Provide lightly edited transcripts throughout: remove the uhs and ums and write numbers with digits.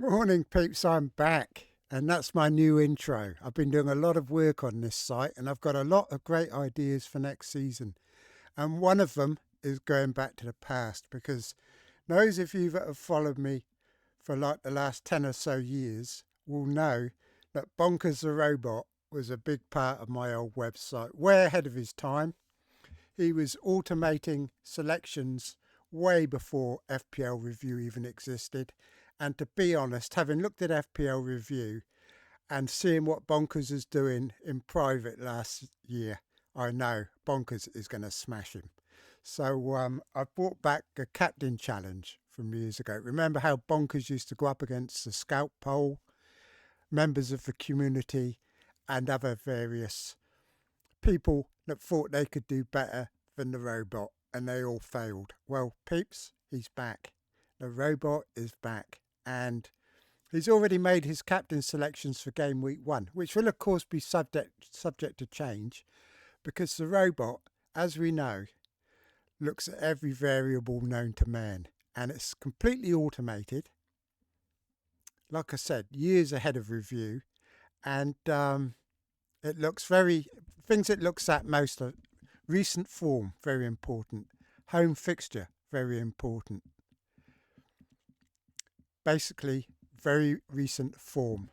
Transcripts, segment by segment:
Morning, peeps. I'm back, and that's my new intro. I've been doing a lot of work on this site, and I've got a lot of great ideas for next season. And one of them is going back to the past, because those of you that have followed me for like the last 10 or so years will know that Bonkers the Robot was a big part of my old website, way ahead of his time. He was automating selections way before FPL Review even existed. And to be honest, having looked at FPL Review and seeing what Bonkers is doing in private last year, I know Bonkers is going to smash him. So I brought back a captain challenge from years ago. Remember how Bonkers used to go up against the scout poll, members of the community, and other various people that thought they could do better than the robot, and they all failed. Well, peeps, he's back. The robot is back, and he's already made his captain selections for game week 1, which will of course be subject to change, because the robot, as we know, looks at every variable known to man, and it's completely automated. Like I said, years ahead of review, and it looks things it looks at most are recent form, very important. Home fixture, very important. Basically, very recent form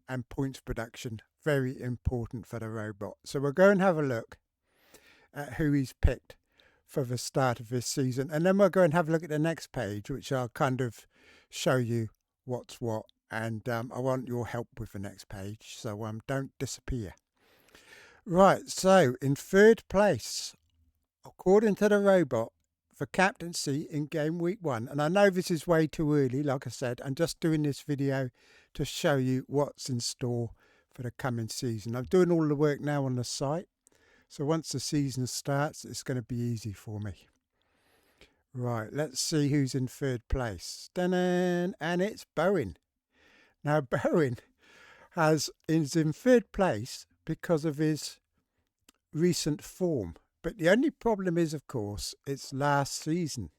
and points production, very important for the robot. So we'll go and have a look at who he's picked for the start of this season. And then we'll go and have a look at the next page, which I'll kind of show you what's what. And I want your help with the next page, so don't disappear. Right, so in third place, according to the robot, for captaincy in game week 1, and I know this is way too early, like I said, I'm just doing this video to show you what's in store for the coming season. I'm doing all the work now on the site, so once the season starts, it's going to be easy for me. Right, let's see who's in third place. Dun-dun, and it's Bowen. Now, Bowen is in third place because of his recent form. But the only problem is, of course, it's last season.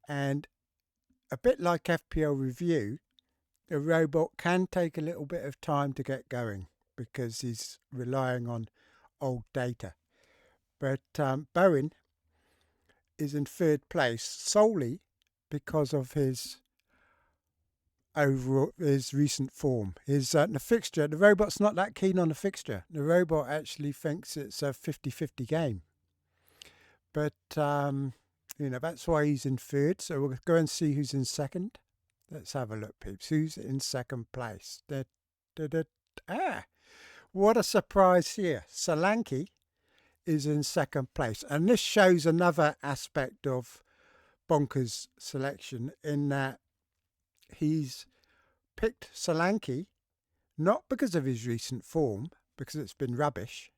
And a bit like FPL Review, the robot can take a little bit of time to get going because he's relying on old data. But Bowen is in third place solely because of his recent form. The fixture, the robot's not that keen on the fixture. The robot actually thinks it's a 50-50 game. But, that's why he's in third. So we'll go and see who's in second. Let's have a look, peeps. Who's in second place? What a surprise here. Solanke is in second place. And this shows another aspect of Bonkers' selection in that he's picked Solanke not because of his recent form, because it's been rubbish,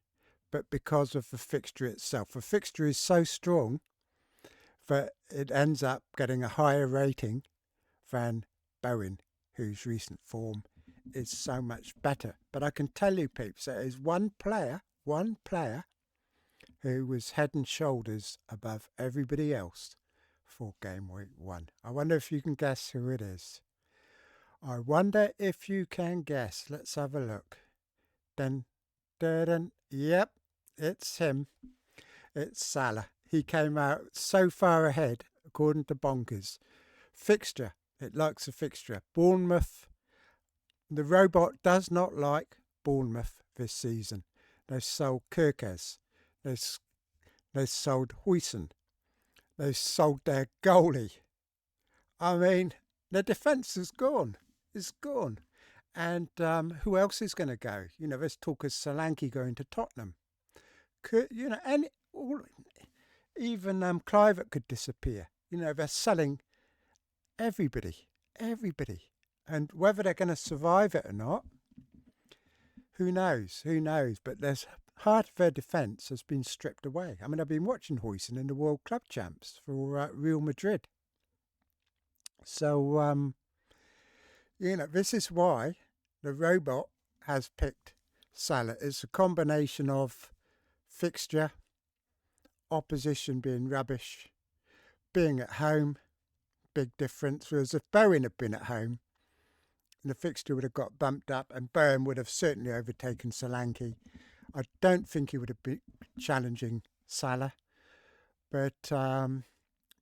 but because of the fixture itself. The fixture is so strong that it ends up getting a higher rating than Bowen, whose recent form is so much better. But I can tell you, peeps, there is one player who was head and shoulders above everybody else for game week 1. I wonder if you can guess who it is. I wonder if you can guess. Let's have a look. Dun, dun, dun. Yep, it's him. It's Salah. He came out so far ahead, according to Bonkers. Fixture. It likes a fixture. Bournemouth. The robot does not like Bournemouth this season. They've sold Kirkes. They've sold Huijsen. They've sold their goalie. I mean, their defence is gone. It's gone. And who else is going to go? There's talk of Solanke going to Tottenham. Even Clivert could disappear. They're selling everybody. And whether they're going to survive it or not, who knows? But there's half of their defence has been stripped away. I mean, I've been watching Huijsen in the World Club Champs for Real Madrid. So, this is why the robot has picked Salah. It's a combination of fixture, opposition being rubbish, being at home, big difference. Whereas if Bowen had been at home, the fixture would have got bumped up, and Bowen would have certainly overtaken Solanke. I don't think he would have been challenging Salah, but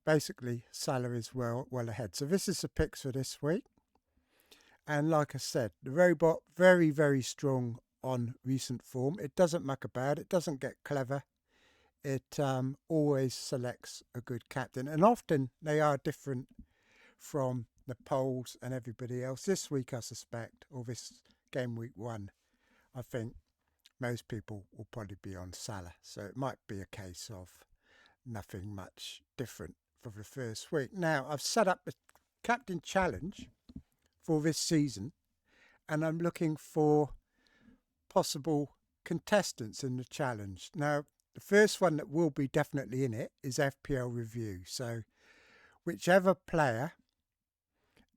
basically Salah is well ahead. So this is the picks for this week. And like I said, the robot, very, very strong on recent form. It doesn't muck about. It doesn't get clever. It always selects a good captain. And often they are different from the polls and everybody else. This week, I suspect, or this game week 1, I think most people will probably be on Salah. So it might be a case of nothing much different for the first week. Now, I've set up a captain challenge for this season, and I'm looking for possible contestants in the challenge. Now, the first one that will be definitely in it is FPL Review. So whichever player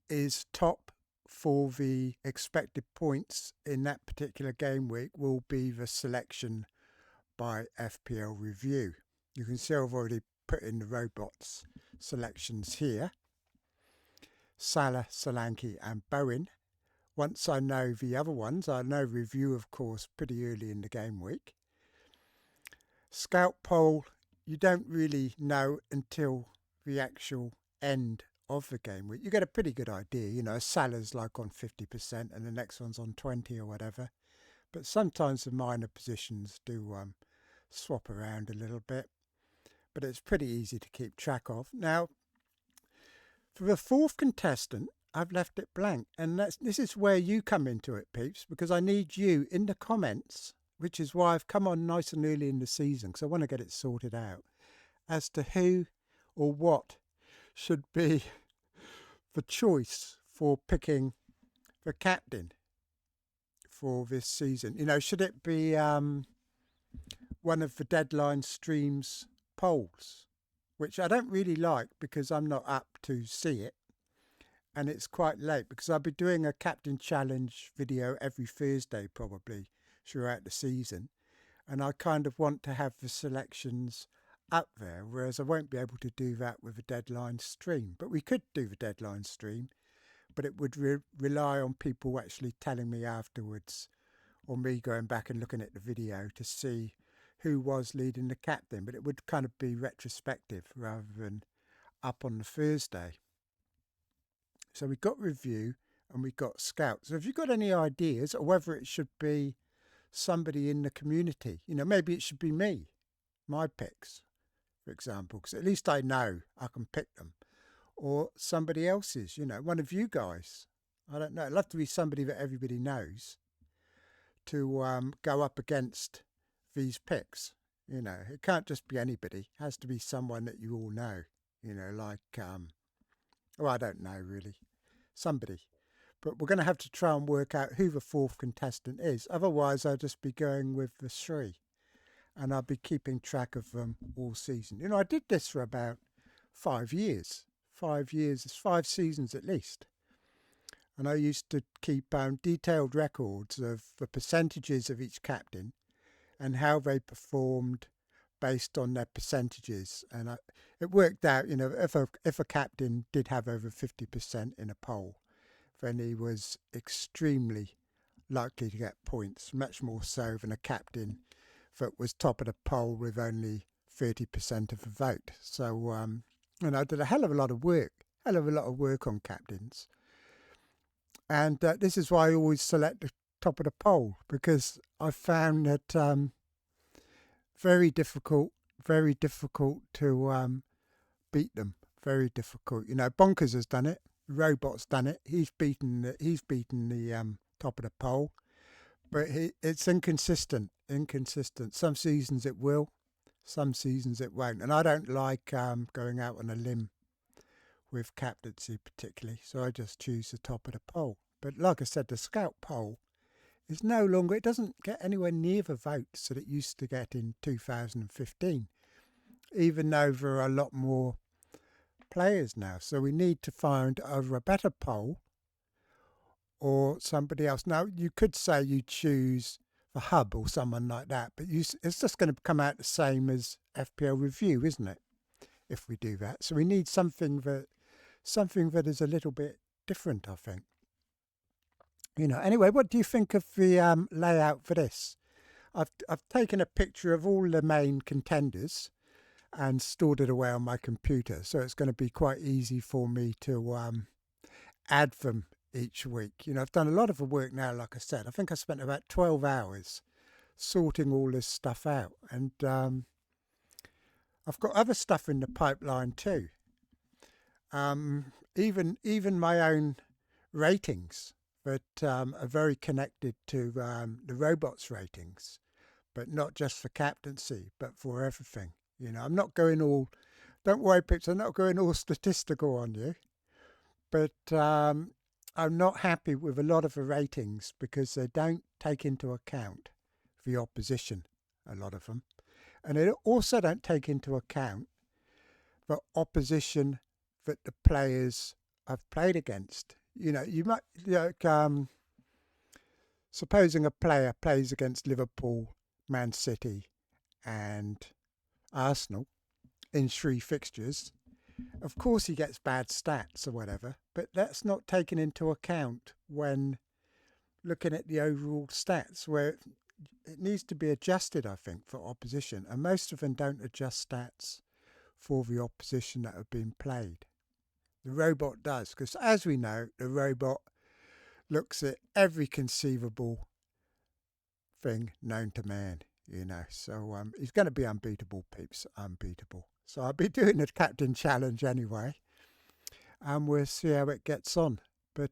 is top for the expected points in that particular game week will be the selection by FPL Review. You can see I've already put in the robots selections here. Salah, Solanke and Bowen. Once I know the other ones, I know Review, of course, pretty early in the game week. Scout poll, you don't really know until the actual end of the game week. You get a pretty good idea, you know, Salah's like on 50% and the next one's on 20 or whatever. But sometimes the minor positions do swap around a little bit. But it's pretty easy to keep track of. Now, for the fourth contestant, I've left it blank. And this is where you come into it, peeps, because I need you in the comments, which is why I've come on nice and early in the season, because I want to get it sorted out, as to who or what should be the choice for picking the captain for this season. You know, should it be one of the deadline streams polls, which I don't really like because I'm not up to see it, and it's quite late because I'll be doing a captain challenge video every Thursday probably throughout the season, and I kind of want to have the selections up there, whereas I won't be able to do that with a deadline stream. But we could do the deadline stream, but it would rely on people actually telling me afterwards, or me going back and looking at the video to see who was leading the captain. But it would kind of be retrospective rather than up on the Thursday. So we've got Review and we've got Scout. So if you've got any ideas, or whether it should be somebody in the community, you know, maybe it should be me, my picks, for example, because at least I know I can pick them, or somebody else's, you know, one of you guys. I don't know. It'd love to be somebody that everybody knows to go up against these picks. You know, it can't just be anybody. It has to be someone that you all know, you know, like, well, I don't know really, somebody. But we're going to have to try and work out who the fourth contestant is. Otherwise, I'll just be going with the 3. And I'll be keeping track of them all season. You know, I did this for about 5 years. 5 years, it's 5 seasons at least. And I used to keep detailed records of the percentages of each captain and how they performed based on their percentages. And it worked out, you know, if a captain did have over 50% in a poll, then he was extremely likely to get points, much more so than a captain that was top of the poll with only 30% of the vote. So, and I did a hell of a lot of work on captains. And this is why I always select the top of the poll, because I found that very difficult to beat them. Very difficult. You know, Bonkers has done it. Robot's done it. He's beaten the top of the poll. But it's inconsistent. Some seasons it will, some seasons it won't. And I don't like going out on a limb with captaincy particularly, so I just choose the top of the poll. But like I said, the Scout poll is no longer, it doesn't get anywhere near the votes that it used to get in 2015, even though there are a lot more players now. So we need to find either a better poll or somebody else. Now, you could say you choose the Hub or someone like that, but it's just going to come out the same as FPL Review, isn't it, if we do that? So we need something that is a little bit different, I think. Anyway, what do you think of the layout for this? I've taken a picture of all the main contenders and stored it away on my computer, so it's going to be quite easy for me to add them each week. I've done a lot of the work now. Like I said, I think I spent about 12 hours sorting all this stuff out, and I've got other stuff in the pipeline too. Even my own ratings that are very connected to the robots ratings, but not just for captaincy, but for everything. I'm not going all. Don't worry, Pips. I'm not going all statistical on you, but I'm not happy with a lot of the ratings because they don't take into account the opposition. A lot of them, and they also don't take into account the opposition that the players have played against. You might supposing a player plays against Liverpool, Man City, and Arsenal in 3 fixtures. Of course, he gets bad stats or whatever, but that's not taken into account when looking at the overall stats, where it needs to be adjusted, I think, for opposition. And most of them don't adjust stats for the opposition that have been played. The robot does, because as we know, the robot looks at every conceivable thing known to man, So he's going to be unbeatable, peeps, unbeatable. So I'll be doing the captain challenge anyway, and we'll see how it gets on. But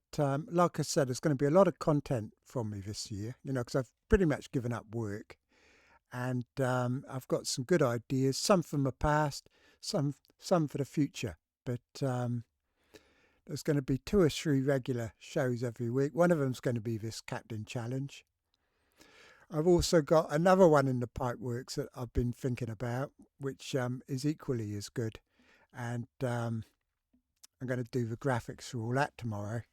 like I said, there's going to be a lot of content from me this year, because I've pretty much given up work, and I've got some good ideas, some from the past, some for the future. But there's going to be 2 or 3 regular shows every week. One of them's going to be this captain challenge. I've also got another one in the pipeworks that I've been thinking about, which is equally as good. And I'm going to do the graphics for all that tomorrow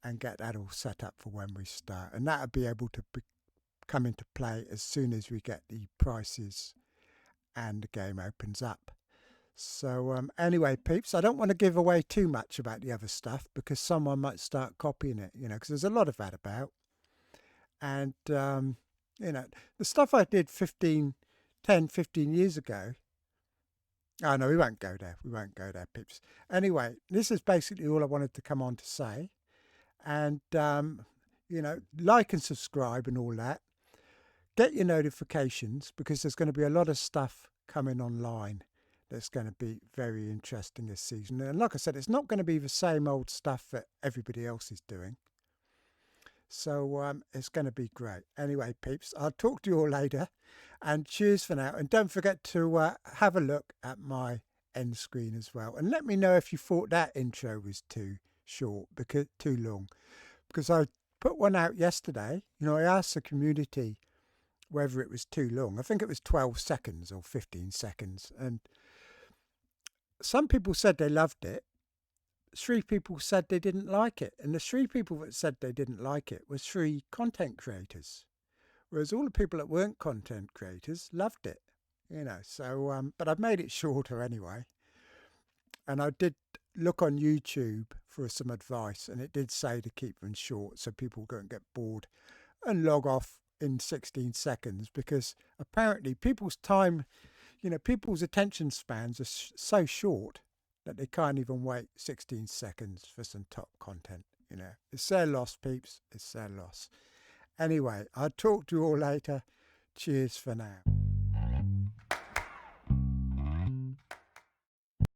and get that all set up for when we start. And that'll be able to come into play as soon as we get the prices and the game opens up. So anyway, peeps, I don't want to give away too much about the other stuff because someone might start copying it, because there's a lot of that about. And the stuff I did 15 years ago. Oh, no, we won't go there. We won't go there, peeps. Anyway, this is basically all I wanted to come on to say. And, like and subscribe and all that. Get your notifications because there's going to be a lot of stuff coming online that's going to be very interesting this season. And like I said, it's not going to be the same old stuff that everybody else is doing. So it's going to be great. Anyway, peeps, I'll talk to you all later. And cheers for now. And don't forget to have a look at my end screen as well. And let me know if you thought that intro was too short, because too long. Because I put one out yesterday. I asked the community whether it was too long. I think it was 12 seconds or 15 seconds. And some people said they loved it. 3 people said they didn't like it. And the 3 people that said they didn't like it was 3 content creators. Whereas all the people that weren't content creators loved it, So, but I've made it shorter anyway. And I did look on YouTube for some advice, and it did say to keep them short so people don't get bored and log off in 16 seconds, because apparently people's time, people's attention spans are so short that they can't even wait 16 seconds for some top content. It's their loss, peeps. It's their loss. Anyway, I'll talk to you all later. Cheers for now.